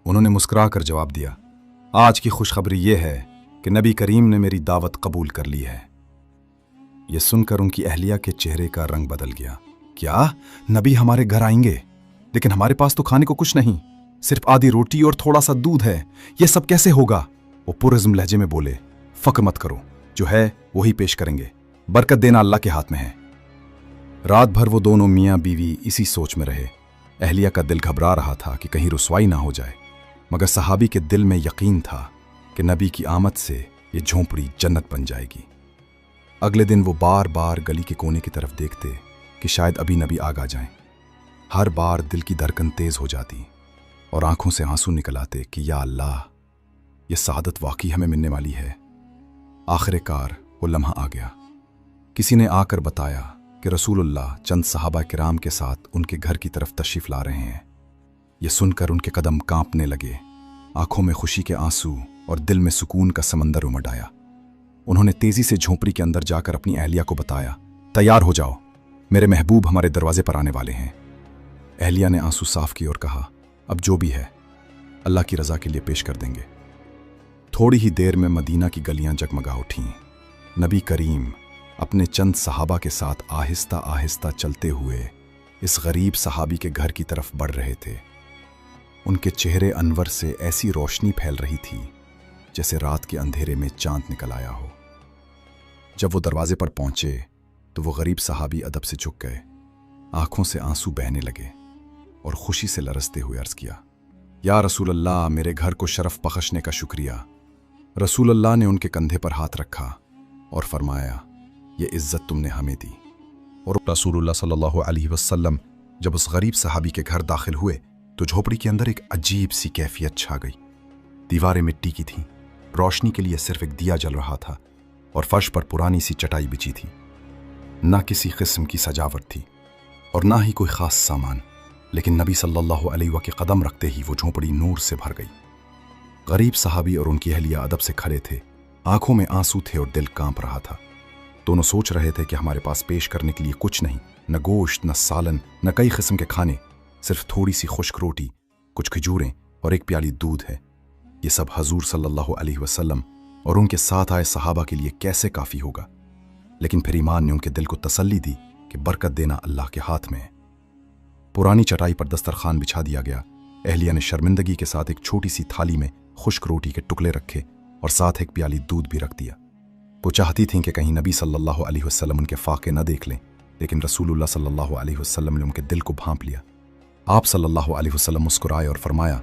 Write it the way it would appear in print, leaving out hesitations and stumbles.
उन्होंने मुस्कुरा कर जवाब दिया, आज की खुशखबरी यह है कि नबी करीम ने मेरी दावत कबूल कर ली है। यह सुनकर उनकी अहलिया के चेहरे का रंग बदल गया। क्या नबी हमारे घर आएंगे? लेकिन हमारे पास तो खाने को कुछ नहीं, सिर्फ आधी रोटी और थोड़ा सा दूध है, यह सब कैसे होगा? वो पुरज़्म लहजे में बोले, फक्र मत करो, जो है वही पेश करेंगे, बरकत देना अल्लाह के हाथ में है। रात भर वो दोनों मियाँ बीवी इसी सोच में रहे। अहलिया का दिल घबरा रहा था कि कहीं रुसवाई ना हो जाए, मगर सहाबी के दिल में यकीन था कि नबी की आमद से ये झोंपड़ी जन्नत बन जाएगी। अगले दिन वो बार बार गली के कोने की तरफ देखते कि शायद अभी नबी आगा जाएं। हर बार दिल की धड़कन तेज हो जाती और आंखों से आंसू निकल आते कि या अल्लाह, ये सआदत वाकई हमें मिलने वाली है। आखिरकार वो लम्हा आ गया। किसी ने आकर बताया कि रसूलुल्लाह चंद सहाबा किराम के साथ उनके घर की तरफ तशरीफ ला रहे हैं। ये सुनकर उनके कदम कांपने लगे, आंखों में खुशी के आंसू और दिल में सुकून का समंदर उमड़ आया। उन्होंने तेजी से झोंपड़ी के अंदर जाकर अपनी अहलिया को बताया, तैयार हो जाओ, मेरे महबूब हमारे दरवाजे पर आने वाले हैं। अहलिया ने आंसू साफ किए और कहा, अब जो भी है अल्लाह की रजा के लिए पेश कर देंगे। थोड़ी ही देर में मदीना की गलियां जगमगा उठीं। नबी करीम अपने चंद सहाबा के साथ आहिस्ता आहिस्ता चलते हुए इस गरीब सहाबी के घर की तरफ बढ़ रहे थे। उनके चेहरे अनवर से ऐसी रोशनी फैल रही थी जैसे रात के अंधेरे में चांद निकल आया हो। जब वो दरवाजे पर पहुंचे तो वो गरीब सहाबी अदब से झुक गए, आंखों से आंसू बहने लगे और खुशी से लरसते हुए अर्ज किया, या रसूल अल्लाह, मेरे घर को शरफ बख्शने का शुक्रिया। रसूल अल्लाह ने उनके कंधे पर हाथ रखा और फरमाया, ये इज्जत तुमने हमें दी। और रसूलुल्लाह सल्लल्लाहु अलैहि वसल्लम जब उस गरीब सहाबी के घर दाखिल हुए तो झोपड़ी के अंदर एक अजीब सी कैफियत छा गई। दीवारें मिट्टी की थीं, रोशनी के लिए सिर्फ एक दिया जल रहा था और फर्श पर पुरानी सी चटाई बिछी थी। ना किसी किस्म की सजावट थी और ना ही कोई खास सामान, लेकिन नबी सल्लल्लाहु अलैहि वसल्लम के कदम रखते ही वो झोंपड़ी नूर से भर गई। गरीब सहाबी और उनकी अहलिया अदब से खड़े थे, आंखों में आंसू थे और दिल कांप रहा था। दोनों सोच रहे थे कि हमारे पास पेश करने के लिए कुछ नहीं, न गोश्त, न सालन, न कई किस्म के खाने, सिर्फ थोड़ी सी खुश्क रोटी, कुछ खजूरें और एक प्याली दूध है। ये सब हजूर सल्लल्लाहु अलैहि वसल्लम और उनके साथ आए सहाबा के लिए कैसे काफ़ी होगा। लेकिन फिर ईमान ने उनके दिल को तसल्ली दी कि बरकत देना अल्लाह के हाथ में है। पुरानी चटाई पर दस्तरखान बिछा दिया गया। अहलिया ने शर्मिंदगी के साथ एक छोटी सी थाली में खुश्क रोटी के टुकड़े रखे और साथ एक प्याली दूध भी रख दिया। वो चाहती थीं कि कहीं नबी सल्लल्लाहु अलैहि वसल्लम उनके फाके न देख लें, लेकिन रसूलुल्लाह सल्लल्लाहु अलैहि वसल्लम ने उनके दिल को भांप लिया। आप सल्लल्लाहु अलैहि वसल्लम मुस्कुराए और फरमाया,